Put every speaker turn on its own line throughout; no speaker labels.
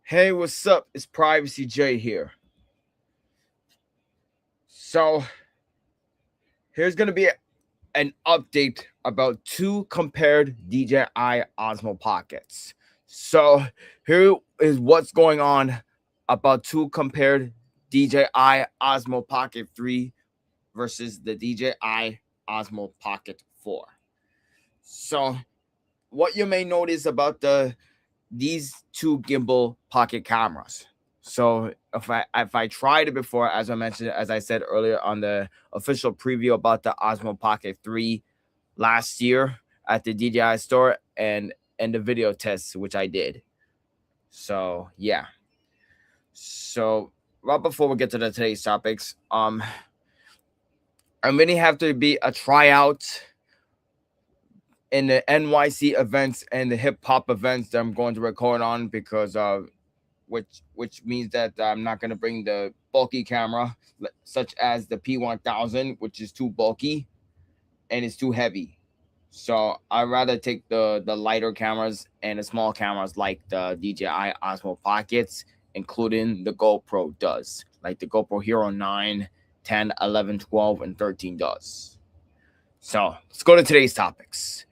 Hey, what's up? It's Privacy J here. So, here's going to be an update about two compared DJI Osmo Pockets. So, here is what's going on about two compared DJI Osmo Pocket 3 versus the DJI Osmo Pocket 4. So, what you may notice about these two gimbal pocket cameras. So if I tried it before, as I mentioned, as I said earlier on the official preview about the Osmo Pocket 3 last year at the DJI store and the video tests which I did. So yeah. So right before we get to today's topics, I'm gonna have to be a tryout in the NYC events and the hip hop events that I'm going to record on because which means that I'm not going to bring the bulky camera such as the P1000, which is too bulky and it's too heavy. So I'd rather take the lighter cameras and the small cameras like the DJI Osmo Pockets, including the GoPro does, like the GoPro Hero 9, 10, 11, 12, and 13 does. So let's go to today's topics.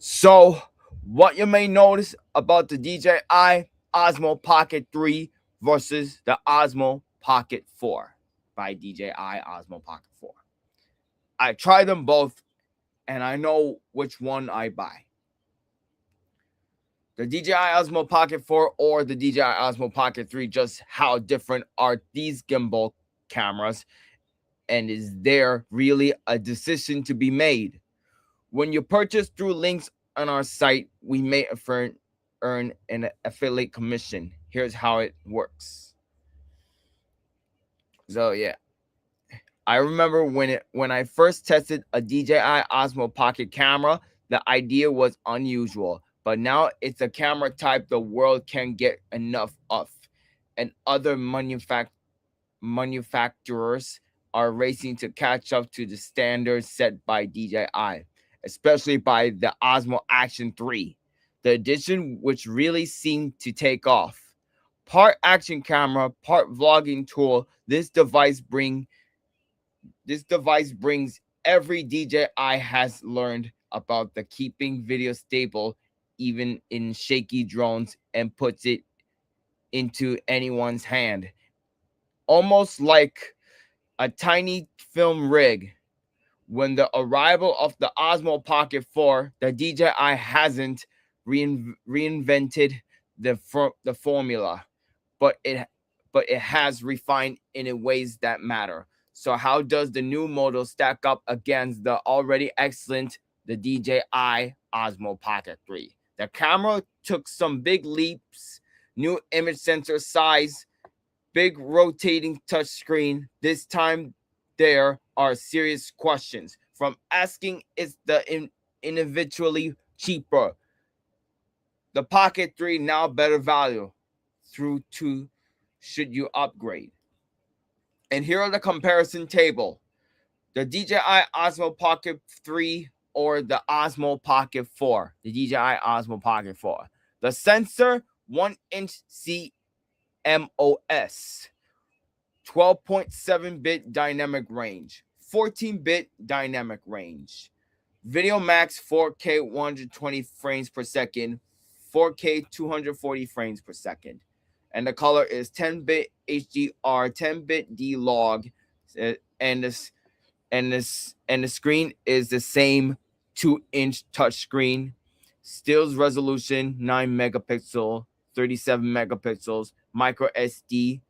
So what you may notice about the DJI Osmo Pocket 3 versus the Osmo Pocket 4 by DJI Osmo Pocket 4. I tried them both and I know which one I buy. The DJI Osmo Pocket 4 or the DJI Osmo Pocket 3, just how different are these gimbal cameras, and is there really a decision to be made? When you purchase through links on our site, we may earn an affiliate commission. Here's how it works. So yeah, I remember when I first tested a DJI Osmo Pocket camera, the idea was unusual, but now it's a camera type the world can't get enough of, and other manufacturers are racing to catch up to the standards set by DJI, especially by the Osmo Action 3, the edition which really seemed to take off. Part action camera, part vlogging tool, this device brings every DJI has learned about the keeping video stable even in shaky drones and puts it into anyone's hand. Almost like a tiny film rig. When the arrival of the Osmo Pocket 4, the DJI hasn't reinvented the formula, but it has refined in ways that matter. So how does the new model stack up against the already excellent the DJI Osmo Pocket 3? The camera took some big leaps, new image sensor size, big rotating touchscreen. This time there are serious questions from asking, is the individually cheaper? The Pocket 3 now better value through to should you upgrade? And here are the comparison table. The DJI Osmo Pocket 3 or the Osmo Pocket 4. The DJI Osmo Pocket 4. The sensor, 1-inch CMOS. 12.7-bit dynamic range, 14-bit dynamic range, video max 4K 120 frames per second, 4K 240 frames per second, and the color is 10-bit HDR, 10-bit D-Log, and the screen is the same 2-inch touchscreen, stills resolution 9 megapixel, 37 megapixels, micro SD.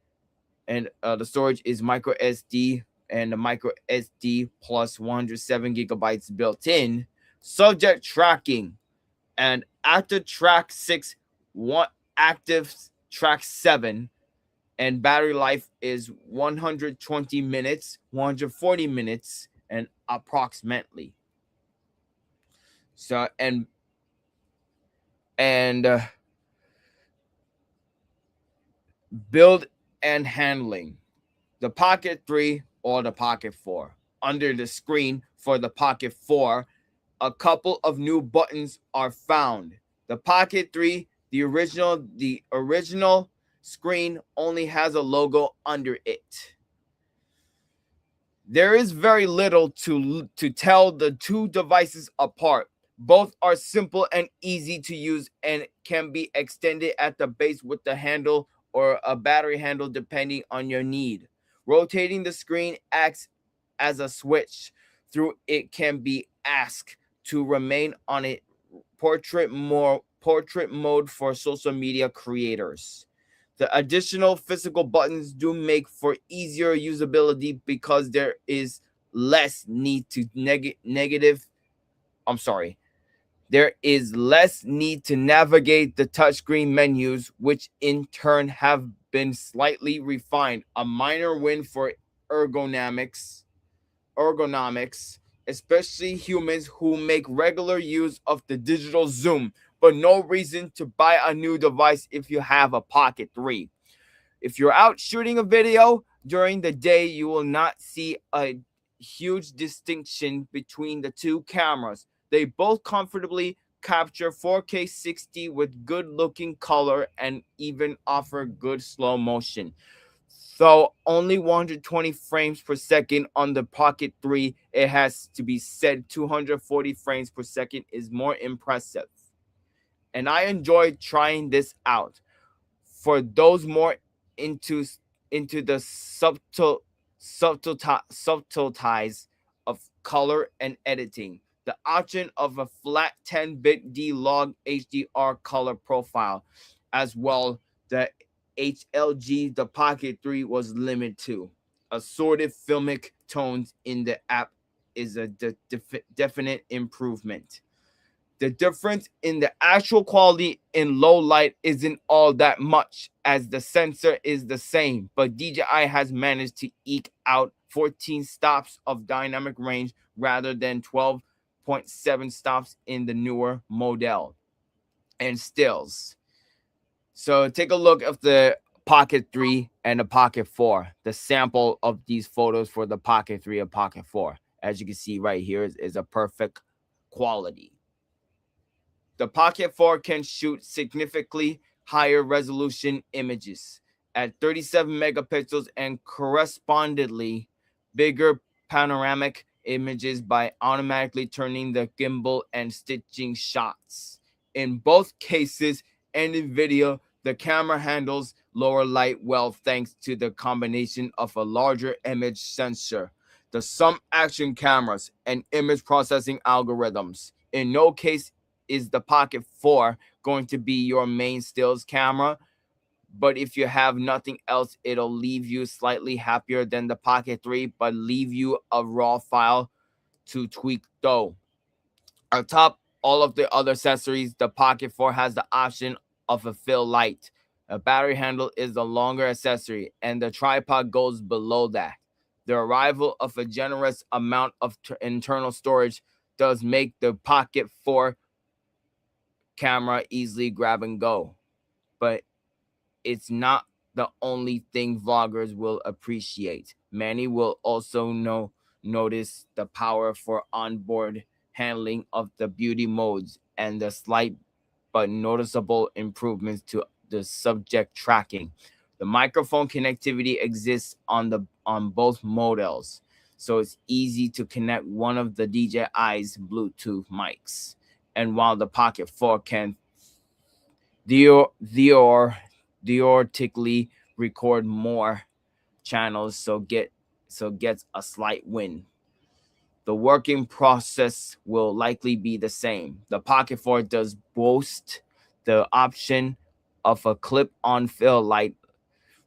And the storage is micro SD, and the micro SD plus 107 gigabytes built in. Subject tracking, and active track 6, one active track 7, and battery life is 120 minutes, 140 minutes, and approximately. So and build and handling. The Pocket 3 or the Pocket 4. Under the screen for the Pocket 4, a couple of new buttons are found. The Pocket 3, the original screen only has a logo under it. There is very little to tell the two devices apart. Both are simple and easy to use and can be extended at the base with the handle or a battery handle depending on your need. Rotating the screen acts as a switch through it can be asked to remain on a portrait mode for social media creators. The additional physical buttons do make for easier usability because there is less need to negative. I'm sorry. There is less need to navigate the touchscreen menus, which in turn have been slightly refined. A minor win for ergonomics, especially humans who make regular use of the digital zoom, but no reason to buy a new device if you have a Pocket 3. If you're out shooting a video during the day, you will not see a huge distinction between the two cameras. They both comfortably capture 4K 60 with good looking color and even offer good slow motion. So only 120 frames per second on the Pocket 3, it has to be said 240 frames per second is more impressive. And I enjoyed trying this out. For those more into the subtleties of color and editing, the option of a flat 10-bit D-Log HDR color profile, as well the HLG the Pocket 3 was limited to. Assorted filmic tones in the app is a definite improvement. The difference in the actual quality in low light isn't all that much, as the sensor is the same, but DJI has managed to eke out 14 stops of dynamic range rather than 12.7 stops in the newer model and stills. So take a look at the Pocket 3 and the Pocket 4, the sample of these photos for the Pocket 3 and Pocket 4. As you can see right here is a perfect quality. The Pocket 4 can shoot significantly higher resolution images at 37 megapixels and correspondingly bigger panoramic images by automatically turning the gimbal and stitching shots. In both cases and in video, the camera handles lower light well thanks to the combination of a larger image sensor, the some action cameras, and image processing algorithms. In no case is the Pocket 4 going to be your main stills camera, but if you have nothing else, it'll leave you slightly happier than the Pocket 3, but leave you a raw file to tweak though. Atop all of the other accessories, the Pocket 4 has the option of a fill light. A battery handle is the longer accessory, and the tripod goes below that. The arrival of a generous amount of internal storage does make the Pocket 4 camera easily grab and go, but it's not the only thing vloggers will appreciate. Many will also notice the power for onboard handling of the beauty modes and the slight but noticeable improvements to the subject tracking. The microphone connectivity exists on both models, so it's easy to connect one of the DJI's Bluetooth mics. And while the Pocket 4 can theoretically record more channels, so gets a slight win. The working process will likely be the same. The Pocket 4 does boast the option of a clip-on fill light,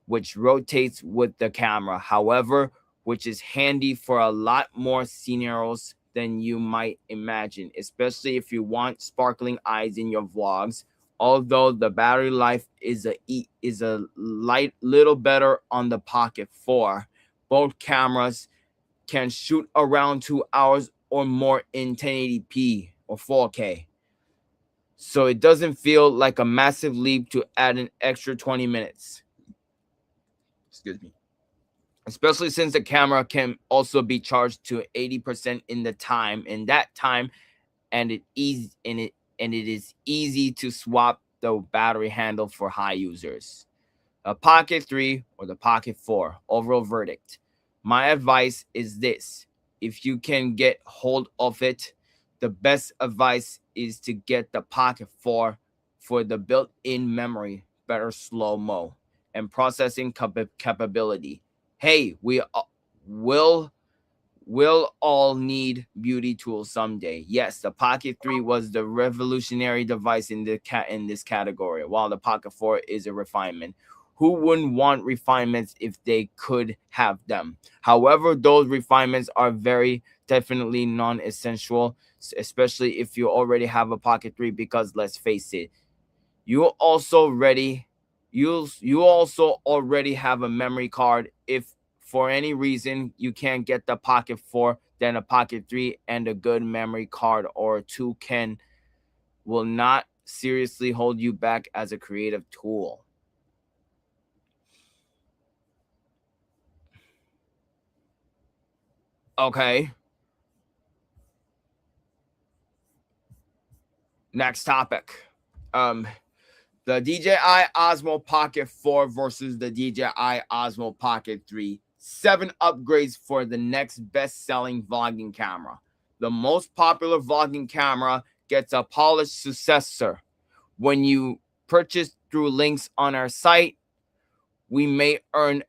which rotates with the camera, however, which is handy for a lot more scenarios than you might imagine, especially if you want sparkling eyes in your vlogs. Although the battery life is a light little better on the Pocket 4, both cameras can shoot around 2 hours or more in 1080p or 4K. So it doesn't feel like a massive leap to add an extra 20 minutes. Excuse me. Especially since the camera can also be charged to 80% in that time, and it is easy to swap the battery handle for high users. A Pocket 3 or the Pocket 4? Overall verdict. My advice is this. If you can get hold of it, the best advice is to get the Pocket 4 for the built-in memory, better slow-mo, and processing capability. Hey, will We'll all need beauty tools someday. Yes, the Pocket 3 was the revolutionary device in this category, while the Pocket 4 is a refinement. Who wouldn't want refinements if they could have them? However, those refinements are very definitely non-essential, especially if you already have a Pocket 3, because let's face it, you also ready you also already have a memory card. If for any reason you can't get the Pocket 4, then a Pocket 3 and a good memory card or two will not seriously hold you back as a creative tool. Okay, next topic. um The DJI Osmo Pocket 4 versus the DJI Osmo Pocket 3. 7 upgrades for the next best-selling vlogging camera. The most popular vlogging camera gets a polished successor. When you purchase through links on our site, we may earn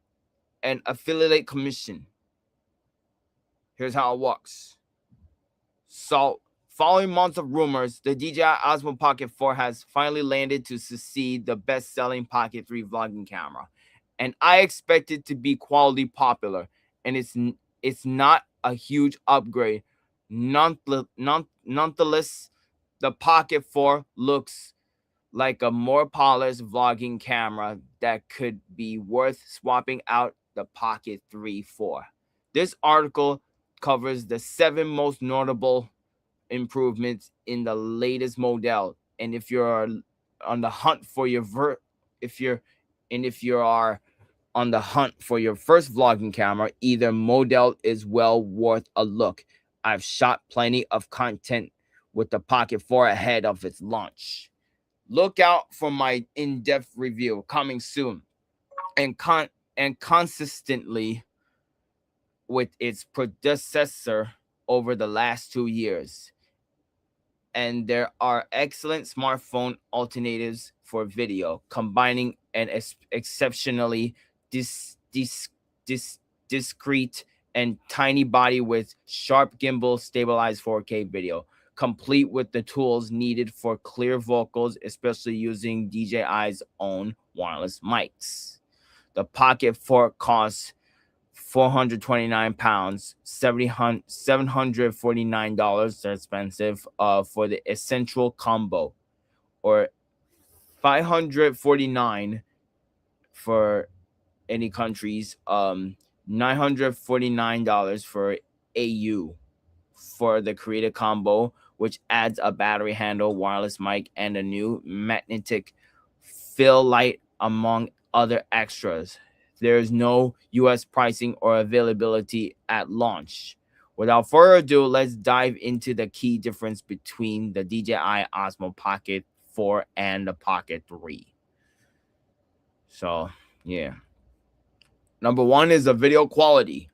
an affiliate commission. Here's how it works. So, following months of rumors, the DJI Osmo Pocket 4 has finally landed to succeed the best-selling Pocket 3 vlogging camera. And I expect it to be quality popular, and it's not a huge upgrade. Nonetheless, the Pocket 4 looks like a more polished vlogging camera that could be worth swapping out the Pocket 3 for. This article covers the 7 most notable improvements in the latest model. And if you're on the hunt for if you are on the hunt for your first vlogging camera, either model is well worth a look. I've shot plenty of content with the Pocket 4 ahead of its launch. Look out for my in-depth review coming soon, and consistently with its predecessor over the last 2 years. And there are excellent smartphone alternatives for video, combining an exceptionally discreet and tiny body with sharp gimbal stabilized 4K video, complete with the tools needed for clear vocals, especially using DJI's own wireless mics. The Pocket 4 costs £429, $749. They're expensive. For the essential combo, or $549 for any countries. $949 for AU for the creative combo, which adds a battery handle, wireless mic, and a new magnetic fill light, among other extras. There is no US pricing or availability at launch. Without further ado, let's dive into the key difference between the DJI Osmo Pocket 4 and the Pocket 3. So, yeah. Number one is the video quality.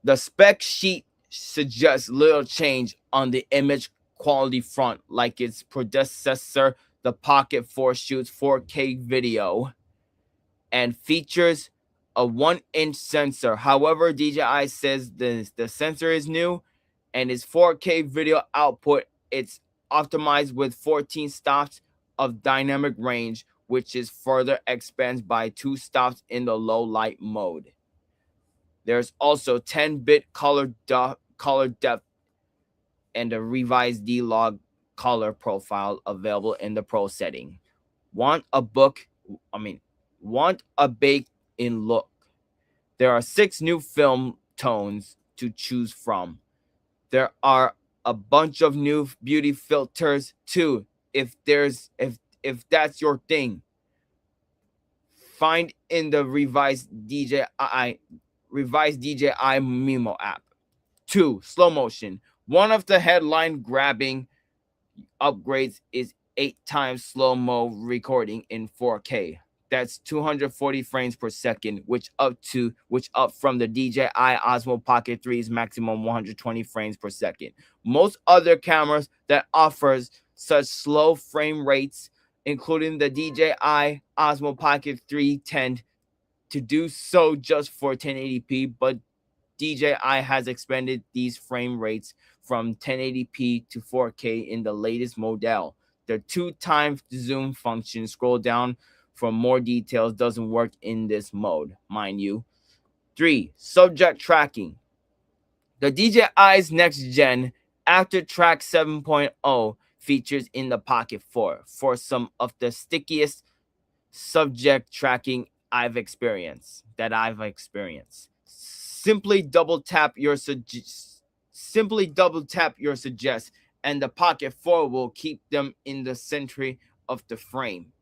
The spec sheet suggests little change on the image quality front, like its predecessor. The Pocket 4 shoots 4K video and features a 1-inch sensor. However, DJI says the sensor is new and its 4K video output, it's optimized with 14 stops of dynamic range, which is further expanded by 2 stops in the low light mode. There's also 10-bit color depth and a revised D-Log color profile available in the Pro setting. Want a baked-in look? There are 6 new film tones to choose from. There are a bunch of new beauty filters too, if that's your thing. Find in the revised DJI Memo app. 2. Slow motion. One of the headline grabbing upgrades is 8 times slow-mo recording in 4K. That's 240 frames per second, which up from the DJI Osmo Pocket 3's maximum 120 frames per second. Most other cameras that offers such slow frame rates, including the DJI Osmo Pocket 3, tend to do so just for 1080p, but DJI has expanded these frame rates from 1080p to 4K in the latest model. The 2x zoom function, scroll down for more details, doesn't work in this mode, mind you. 3. Subject tracking. The DJI's next gen After Track 7.0 features in the Pocket 4 for some of the stickiest subject tracking I've experienced. Simply double tap your suggest, and the Pocket 4 will keep them in the center of the frame.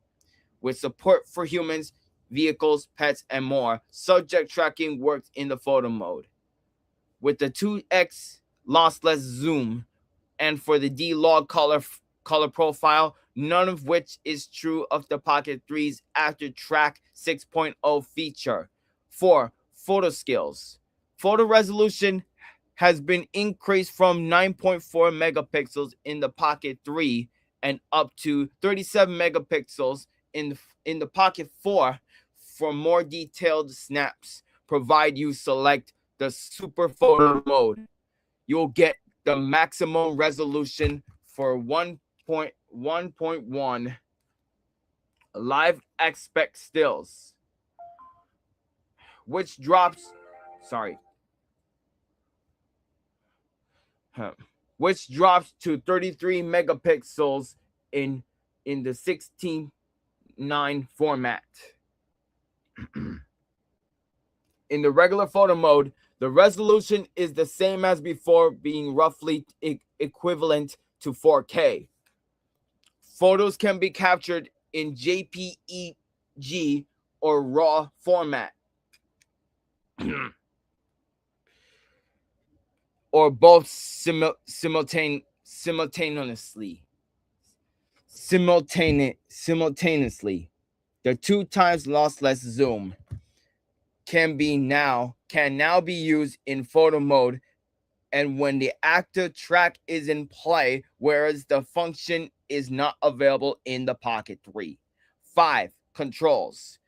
With support for humans, vehicles, pets, and more, subject tracking works in the photo mode. With the 2x lossless zoom and for the D-Log color profile, none of which is true of the Pocket 3's After Track 6.0 feature. 4. Photo skills. Photo resolution has been increased from 9.4 megapixels in the Pocket 3 and up to 37 megapixels in the Pocket 4 for more detailed snaps. Provide you select the super photo mode, you'll get the maximum resolution for 1.1 live aspect stills, which drops to 33 megapixels in the 16:9 format. In the regular photo mode, the resolution is the same as before, being roughly equivalent to 4K. Photos can be captured in JPEG or RAW format, or both simultaneously. The 2x lossless zoom can now be used in photo mode and when the active track is in play, whereas the function is not available in the Pocket 3. 5. Controls.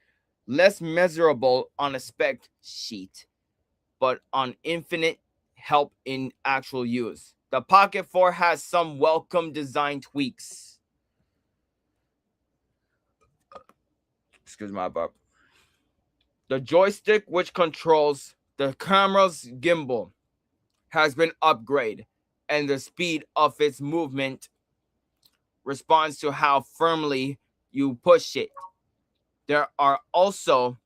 Less measurable on a spec sheet, but on infinite help in actual use. The Pocket 4 has some welcome design tweaks. Excuse my burp. The joystick which controls the camera's gimbal has been upgraded, and the speed of its movement responds to how firmly you push it. There are also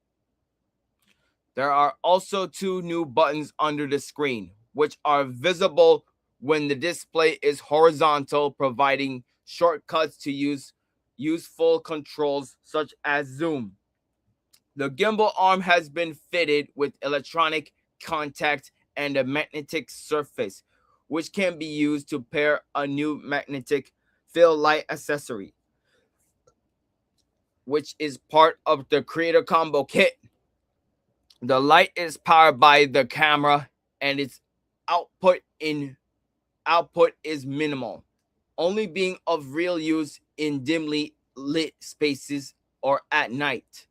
2 new buttons under the screen, which are visible when the display is horizontal, providing shortcuts to use useful controls such as zoom. The gimbal arm has been fitted with electronic contact and a magnetic surface, which can be used to pair a new magnetic field light accessory, which is part of the Creator Combo Kit. The light is powered by the camera, and its output is minimal, only being of real use in dimly lit spaces or at night,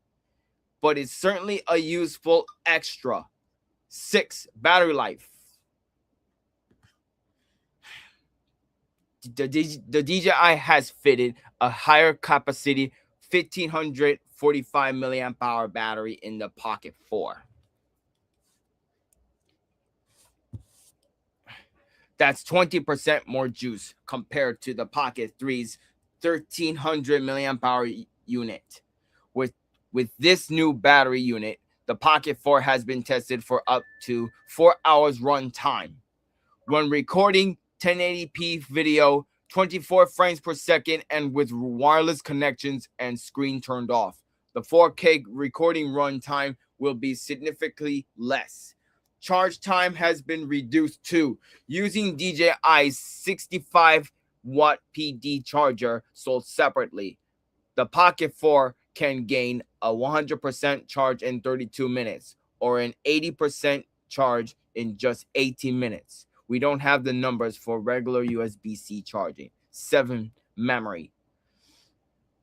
but it's certainly a useful extra. 6. Battery life. The DJI has fitted a higher capacity 1545 milliamp hour battery in the Pocket 4. That's 20% more juice compared to the Pocket 3's 1300 milliamp hour unit. With this new battery unit, the Pocket 4 has been tested for up to 4 hours run time. When recording 1080p video, 24 frames per second, and with wireless connections and screen turned off, the 4K recording run time will be significantly less. Charge time has been reduced too, using DJI's 65 watt PD charger sold separately. The Pocket 4 can gain a 100% charge in 32 minutes or an 80% charge in just 18 minutes. We don't have the numbers for regular USB-C charging. 7. Memory.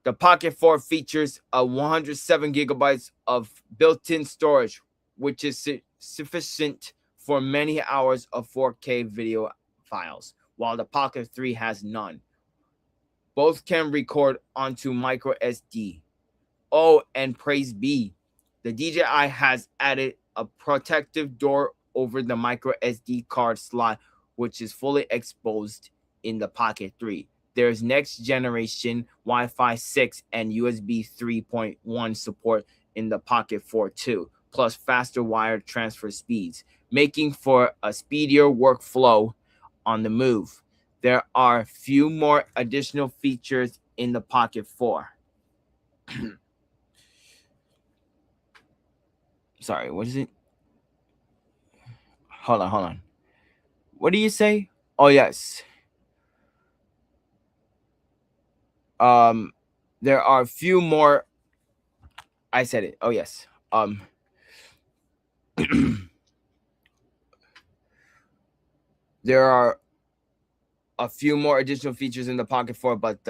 The Pocket 4 features a 107 gigabytes of built-in storage, which is sufficient for many hours of 4K video files, while the Pocket 3 has none. Both can record onto micro SD. Oh, and praise be, the DJI has added a protective door over the micro SD card slot, which is fully exposed in the Pocket 3. There's next generation Wi-Fi 6 and USB 3.1 support in the Pocket 4 too, plus faster wire transfer speeds, making for a speedier workflow on the move. There are few more additional features in the Pocket 4. Sorry, what is it? Hold on. What do you say? Oh yes. There are a few more. I said it. Oh yes. There are a few more additional features in the Pocket 4, but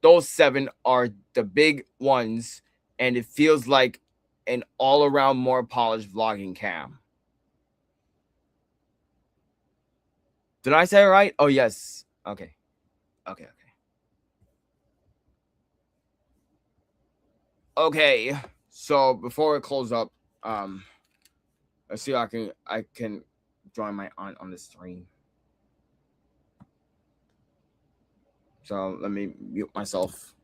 those 7 are the big ones, and it feels like an all-around more polished vlogging cam. Did I say it right? Oh yes. Okay. Okay. So before we close up, let's see if I can join my aunt on the stream. So let me mute myself.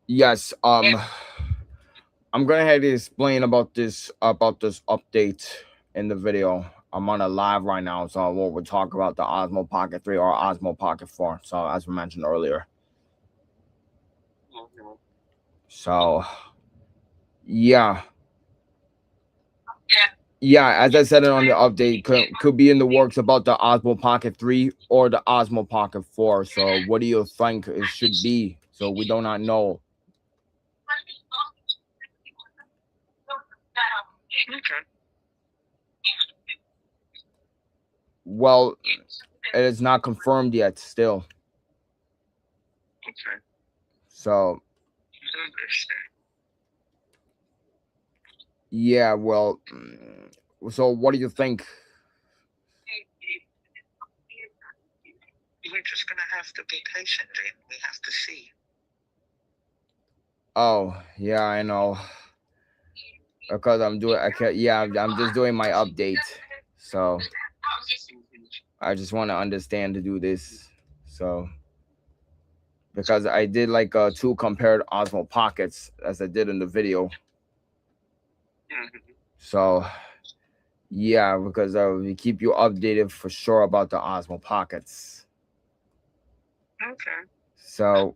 Yes. I'm gonna have to explain about this update in the video. I'm on a live right now, so we'll talk about the Osmo Pocket 3 or Osmo Pocket 4. So as we mentioned earlier. So yeah. Yeah, as I said it on the update, could be in the works about the Osmo Pocket 3 or the Osmo Pocket 4. So what do you think it should be? So we do not know.
Okay.
Well, it is not confirmed yet still.
Okay.
So
I understand.
yeah, well, so what do you think?
We're just gonna have to be patient, and we have to see.
Oh, yeah, I know. Because I can't, yeah, I'm just doing my update. So I just want to understand to do this. So because I did like two compared Osmo Pockets as I did in the video.
Mhm.
So yeah, because we keep you updated for sure about the Osmo Pockets.
Okay.
So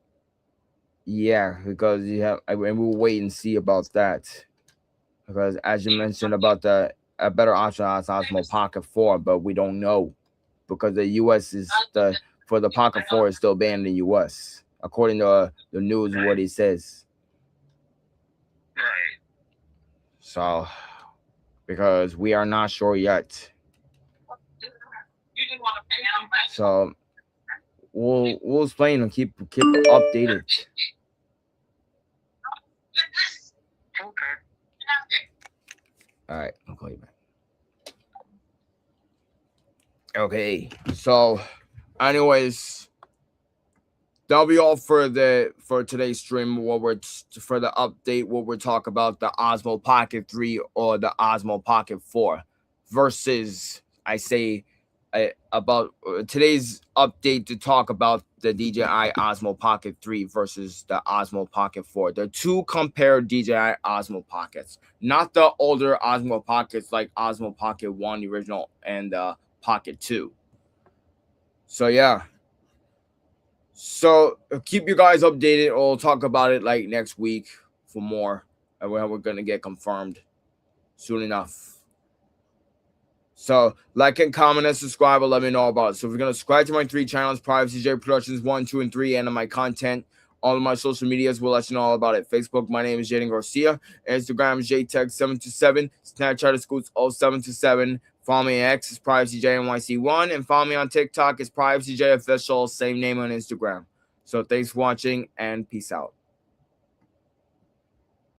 yeah, because you have, and we'll wait and see about that. Because as you mentioned about the a better option is Osmo Pocket 4, but we don't know because the U.S. is the for the Pocket 4 is still banned in the U.S. according to the news what he says.
Right.
So because we are not sure yet. So we'll explain and keep updated.
Okay.
All right, I'll call you back. Okay, so anyways, that'll be all for today's stream. For the update, what we're talking about the Osmo Pocket 3 or the Osmo Pocket 4 versus I say about today's update to talk about the DJI Osmo Pocket 3 versus the Osmo Pocket 4. They're two compared DJI Osmo Pockets, not the older Osmo Pockets like Osmo Pocket 1, the original, and Pocket 2. So yeah. So keep you guys updated. We'll talk about it like next week for more. And we're gonna get confirmed soon enough. So like and comment and subscribe and let me know about it. So if you're gonna subscribe to my three channels, Privacy J Productions 1, 2, and 3, and on my content, all of my social medias will let you know all about it. Facebook, my name is Jaden Garcia. Instagram is JTech727. Snapchat is Scoots0727. Follow me on X is PrivacyJNYC1. And follow me on TikTok is PrivacyJ Official. Same name on Instagram. So thanks for watching and peace out.